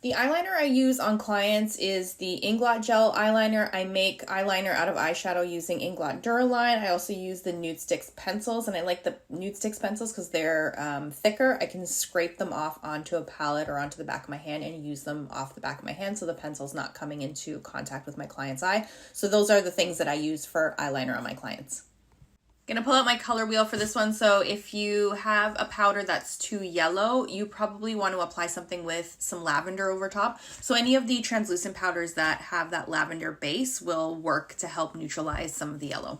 The eyeliner I use on clients is the Inglot Gel eyeliner. I make eyeliner out of eyeshadow using Inglot Duraline. I also use the Nude Sticks pencils, and I like the Nude Sticks pencils because they're thicker. I can scrape them off onto a palette or onto the back of my hand and use them off the back of my hand so the pencil's not coming into contact with my client's eye. So those are the things that I use for eyeliner on my clients. Gonna pull out my color wheel for this one. So if you have a powder that's too yellow, you probably want to apply something with some lavender over top. So any of the translucent powders that have that lavender base will work to help neutralize some of the yellow.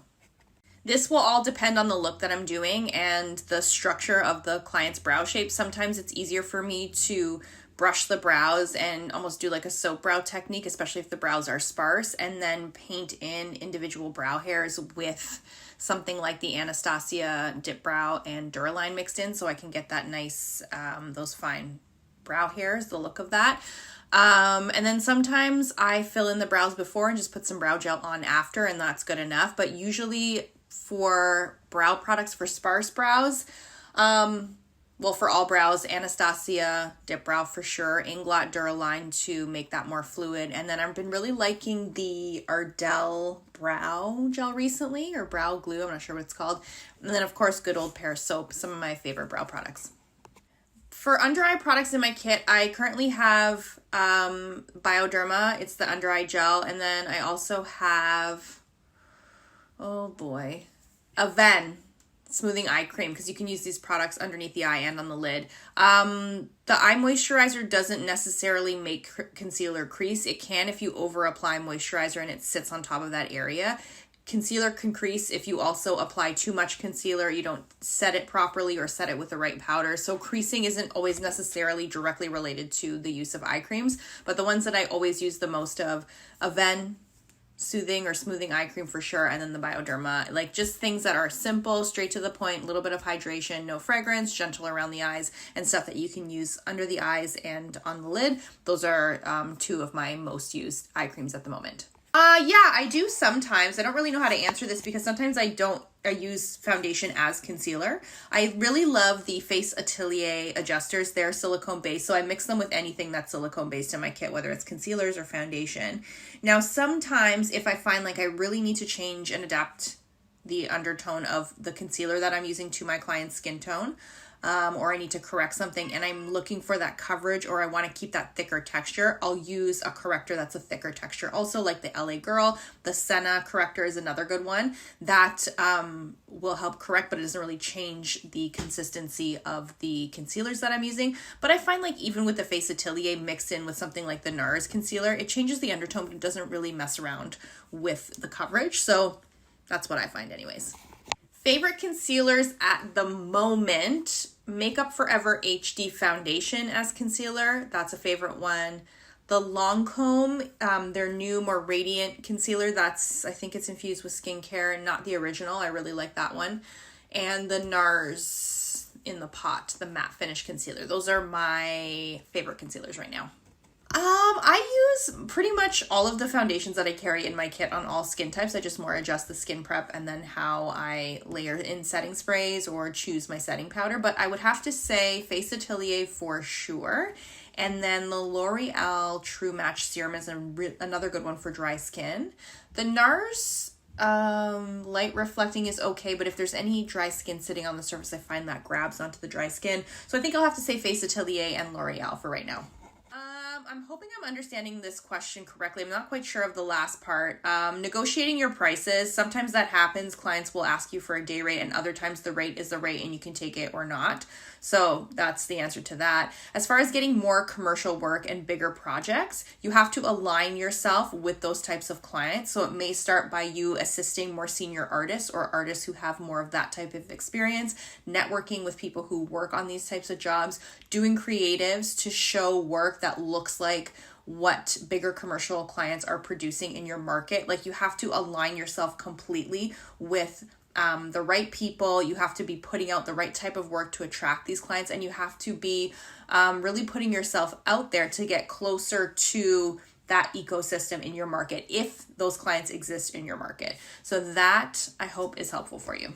This will all depend on the look that I'm doing and the structure of the client's brow shape. Sometimes it's easier for me to brush the brows and almost do like a soap brow technique, especially if the brows are sparse, and then paint in individual brow hairs with something like the Anastasia Dip Brow and Duraline mixed in, so I can get that nice, those fine brow hairs, the look of that. And then sometimes I fill in the brows before and just put some brow gel on after, and that's good enough. But usually for brow products for sparse brows, well, for all brows, Anastasia Dip Brow for sure, Inglot Duraline to make that more fluid. And then I've been really liking the Ardell Brow Gel recently, or Brow Glue, I'm not sure what it's called. And then, of course, good old Pear Soap, some of my favorite brow products. For under eye products in my kit, I currently have Bioderma. It's the under eye gel. And then I also have, oh boy, Aven smoothing eye cream, because you can use these products underneath the eye and on the lid. The eye moisturizer doesn't necessarily make concealer crease. It can if you over apply moisturizer and it sits on top of that area. Concealer can crease if you also apply too much concealer, you don't set it properly or set it with the right powder. So creasing isn't always necessarily directly related to the use of eye creams, but the ones that I always use the most of, Aven soothing or smoothing eye cream for sure, and then the Bioderma, like just things that are simple, straight to the point, a little bit of hydration, no fragrance, gentle around the eyes, and stuff that you can use under the eyes and on the lid. Those are two of my most used eye creams at the moment. Yeah, I do sometimes. I don't really know how to answer this because sometimes I use foundation as concealer. I really love the Face Atelier adjusters. They're silicone based, so I mix them with anything that's silicone based in my kit, whether it's concealers or foundation. Now, sometimes if I find like I really need to change and adapt the undertone of the concealer that I'm using to my client's skin tone, or I need to correct something and I'm looking for that coverage, or I want to keep that thicker texture, I'll use a corrector that's a thicker texture. Also, like the LA Girl, the Senna corrector is another good one that will help correct, but it doesn't really change the consistency of the concealers that I'm using. But I find like even with the Face Atelier mixed in with something like the NARS concealer, it changes the undertone, but it doesn't really mess around with the coverage. So that's what I find anyways. Favorite concealers at the moment, Makeup Forever HD Foundation as concealer. That's a favorite one. The Lancome, their new, more radiant concealer. I think it's infused with skincare, not the original. I really like that one. And the NARS in the pot, the matte finish concealer. Those are my favorite concealers right now. I use pretty much all of the foundations that I carry in my kit on all skin types. I just more adjust the skin prep and then how I layer in setting sprays or choose my setting powder. But I would have to say Face Atelier for sure. And then the L'Oreal True Match Serum is another good one for dry skin. The NARS light reflecting is okay, but if there's any dry skin sitting on the surface, I find that grabs onto the dry skin. So I think I'll have to say Face Atelier and L'Oreal for right now. I'm hoping I'm understanding this question correctly. I'm not quite sure of the last part. Negotiating your prices. Sometimes that happens. Clients will ask you for a day rate, and other times the rate is the rate and you can take it or not. So that's the answer to that. As far as getting more commercial work and bigger projects, you have to align yourself with those types of clients. So it may start by you assisting more senior artists or artists who have more of that type of experience, networking with people who work on these types of jobs, doing creatives to show work that looks like what bigger commercial clients are producing in your market. Like you have to align yourself completely with the right people. You have to be putting out the right type of work to attract these clients, and you have to be really putting yourself out there to get closer to that ecosystem in your market if those clients exist in your market. So that I hope is helpful for you.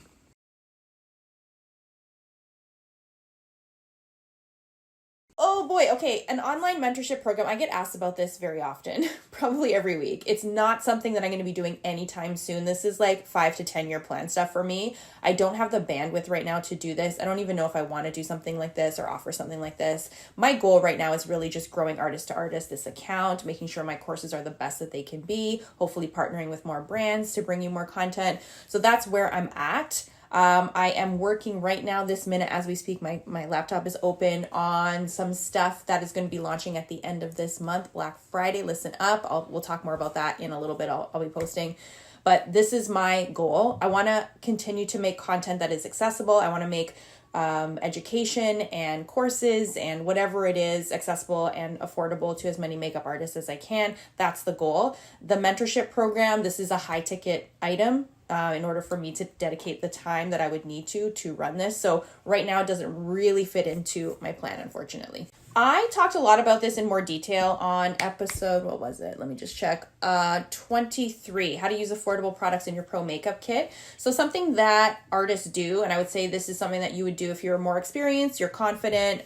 Oh boy, okay, an online mentorship program. I get asked about this very often, probably every week. It's not something that I'm going to be doing anytime soon. This is like 5 to 10 year plan stuff for me. I don't have the bandwidth right now to do this. I don't even know if I want to do something like this or offer something like this. My goal right now is really just growing artist to artist this account, making sure my courses are the best that they can be, hopefully partnering with more brands to bring you more content. So that's where I'm at. I am working right now this minute as we speak. My laptop is open on some stuff that is going to be launching at the end of this month, Black Friday. Listen up. We'll talk more about that in a little bit. I'll be posting. But this is my goal. I want to continue to make content that is accessible. I want to make education and courses and whatever it is accessible and affordable to as many makeup artists as I can. That's the goal. The mentorship program, this is a high ticket item. In order for me to dedicate the time that I would need to run this. So right now it doesn't really fit into my plan, unfortunately. I talked a lot about this in more detail on episode, what was it? Let me just check. 23, how to use affordable products in your pro makeup kit. So something that artists do, and I would say this is something that you would do if you're more experienced, you're confident,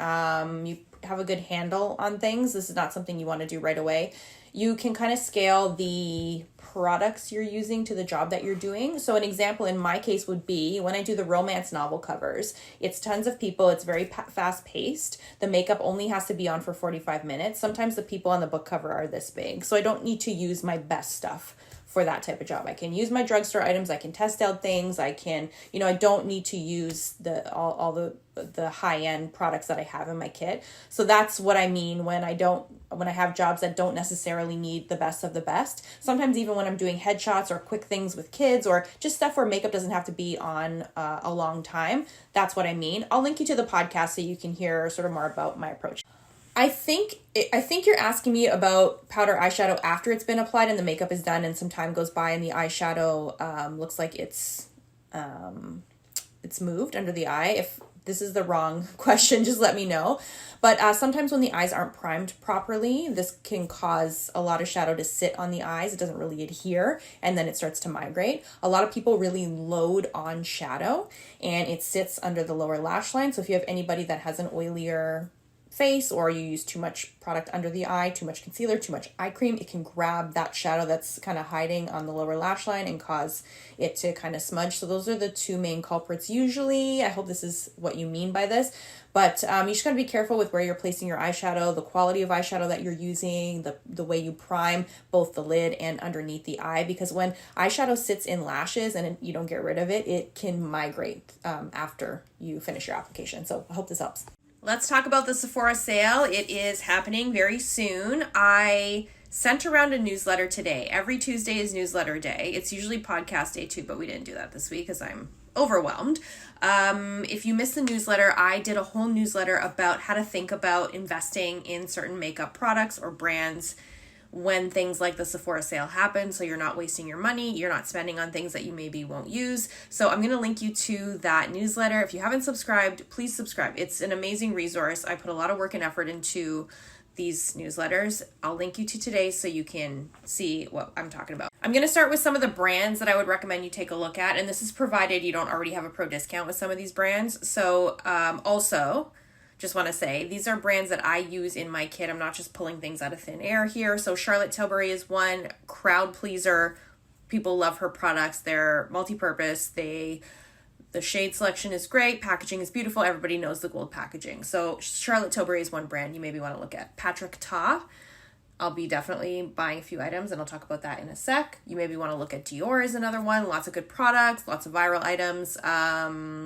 you have a good handle on things. This is not something you want to do right away. You can kind of scale the products you're using to the job that you're doing. So an example in my case would be when I do the romance novel covers, it's tons of people. It's very fast paced. The makeup only has to be on for 45 minutes. Sometimes the people on the book cover are this big. So I don't need to use my best stuff for that type of job. I can use my drugstore items. I can test out things. I can, I don't need to use all the high-end products that I have in my kit. So that's what I mean when I have jobs that don't necessarily need the best of the best. Sometimes even when I'm doing headshots or quick things with kids or just stuff where makeup doesn't have to be on a long time. That's what I mean. I'll link you to the podcast so you can hear sort of more about my approach. I think you're asking me about powder eyeshadow after it's been applied and the makeup is done and some time goes by and the eyeshadow looks like it's moved under the eye. If this is the wrong question, just let me know. But sometimes when the eyes aren't primed properly, this can cause a lot of shadow to sit on the eyes. It doesn't really adhere, and then it starts to migrate. A lot of people really load on shadow, and it sits under the lower lash line. So if you have anybody that has an oilier face or you use too much product under the eye, too much concealer, too much eye cream, it can grab that shadow that's kind of hiding on the lower lash line and cause it to kind of smudge. So those are the two main culprits usually. I hope this is what you mean by this. But you just got to be careful with where you're placing your eyeshadow, the quality of eyeshadow that you're using, the way you prime both the lid and underneath the eye, because when eyeshadow sits in lashes and you don't get rid of it, it can migrate after you finish your application. So I hope this helps. Let's talk about the Sephora sale. It is happening very soon. I sent around a newsletter today. Every Tuesday is newsletter day. It's usually podcast day too, but we didn't do that this week because I'm overwhelmed. If you missed the newsletter, I did a whole newsletter about how to think about investing in certain makeup products or brands when things like the Sephora sale happen, so you're not wasting your money, you're not spending on things that you maybe won't use. So I'm going to link you to that newsletter. If you haven't subscribed, please subscribe. It's an amazing resource. I put a lot of work and effort into these newsletters. I'll link you to today so you can see what I'm talking about. I'm going to start with some of the brands that I would recommend you take a look at, and this is provided you don't already have a pro discount with some of these brands. So also, just want to say, these are brands that I use in my kit. I'm not just pulling things out of thin air here. So Charlotte Tilbury is one crowd pleaser. People love her products. They're multi-purpose. The shade selection is great. Packaging is beautiful. Everybody knows the gold packaging. So Charlotte Tilbury is one brand you maybe want to look at. Patrick Ta. I'll be definitely buying a few items, and I'll talk about that in a sec. You maybe want to look at Dior is another one. Lots of good products, lots of viral items,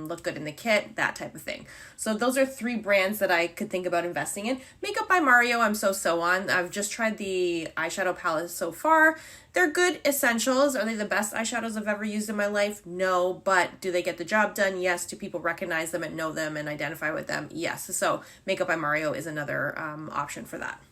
look good in the kit, that type of thing. So those are three brands that I could think about investing in. Makeup by Mario, I'm so on. I've just tried the eyeshadow palette so far. They're good essentials. Are they the best eyeshadows I've ever used in my life? No, but do they get the job done? Yes. Do people recognize them and know them and identify with them? Yes. So Makeup by Mario is another option for that.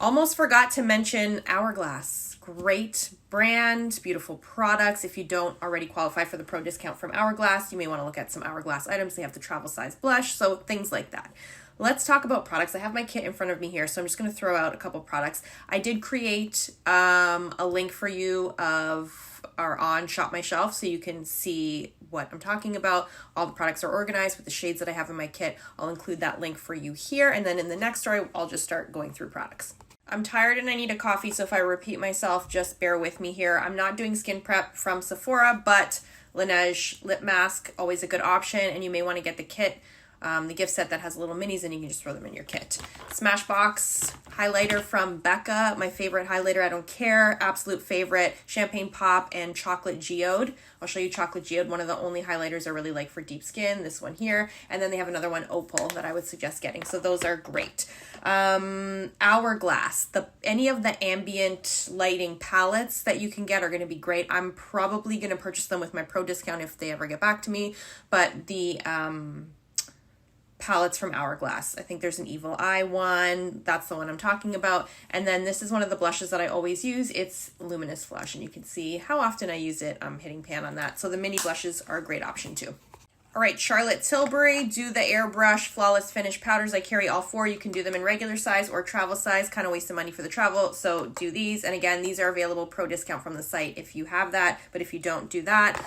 Almost forgot to mention Hourglass. Great brand, beautiful products. If you don't already qualify for the pro discount from Hourglass, you may want to look at some Hourglass items. They have the travel size blush, so things like that. Let's talk about products. I have my kit in front of me here, so I'm just going to throw out a couple products. I did create a link for you of or on Shop My Shelf so you can see what I'm talking about. All the products are organized with the shades that I have in my kit. I'll include that link for you here. And then in the next story, I'll just start going through products. I'm tired and I need a coffee, so if I repeat myself, just bear with me here. I'm not doing skin prep from Sephora, but Laneige lip mask, always a good option, and you may want to get the kit, the gift set that has little minis, and you can just throw them in your kit. Smashbox highlighter from Becca, my favorite highlighter, I don't care, absolute favorite. Champagne Pop and Chocolate Geode. I'll show you Chocolate Geode, one of the only highlighters I really like for deep skin, this one here. And then they have another one, Opal, that I would suggest getting. So those are great. Hourglass, any of the ambient lighting palettes that you can get are going to be great. I'm probably going to purchase them with my pro discount if they ever get back to me. But the palettes from Hourglass. I think there's an Evil Eye one. That's the one I'm talking about. And then this is one of the blushes that I always use. It's Luminous Flush, and you can see how often I use it. I'm hitting pan on that. So the mini blushes are a great option too. All right, Charlotte Tilbury, do the airbrush flawless finish powders. I carry all 4. You can do them in regular size or travel size. Kind of wasting money for the travel, so do these. And again, these are available pro discount from the site if you have that, but if you don't, do that.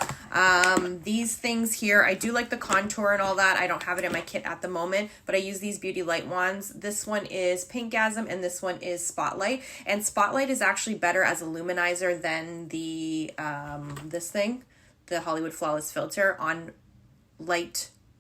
These things here, I do like the contour and all that. I don't have it in my kit at the moment, but I use these Beauty Light wands. This one is Pinkgasm and this one is Spotlight. And Spotlight is actually better as a luminizer than the this thing, the Hollywood Flawless Filter on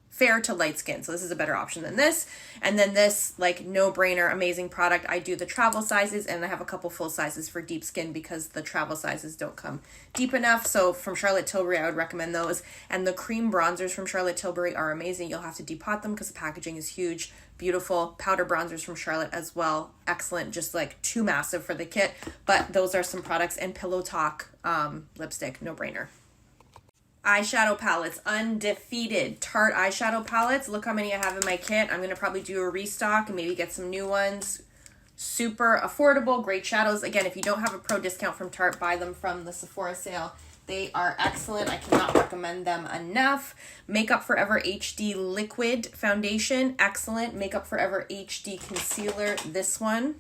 fair to light skin. So this is a better option than this. And then this, like, no-brainer, amazing product. I do the travel sizes, and I have a couple full sizes for deep skin because the travel sizes don't come deep enough. So from Charlotte Tilbury, I would recommend those. And the cream bronzers from Charlotte Tilbury are amazing. You'll have to depot them because the packaging is huge. Beautiful. Powder bronzers from Charlotte as well. Excellent. Just like too massive for the kit. But those are some products. And Pillow Talk lipstick, no-brainer. Eyeshadow palettes, undefeated. Tarte eyeshadow palettes. Look how many I have in my kit. I'm going to probably do a restock and maybe get some new ones. Super affordable, great shadows. Again, if you don't have a pro discount from Tarte, buy them from the Sephora sale. They are excellent. I cannot recommend them enough. Makeup Forever HD Liquid Foundation, excellent. Makeup Forever HD Concealer, this one,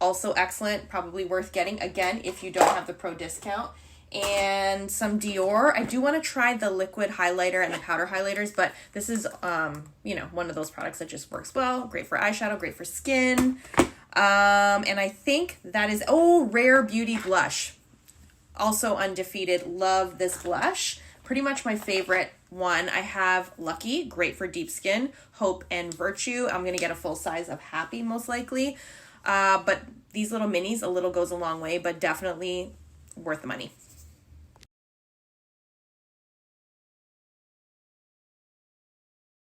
also excellent. Probably worth getting, again, if you don't have the pro discount. And some Dior. I do want to try the liquid highlighter and the powder highlighters, but this is, one of those products that just works well. Great for eyeshadow, great for skin. And I think that is, Rare Beauty Blush. Also undefeated. Love this blush. Pretty much my favorite one. I have Lucky, great for deep skin. Hope and Virtue. I'm going to get a full size of Happy, most likely. But these little minis, a little goes a long way, but definitely worth the money.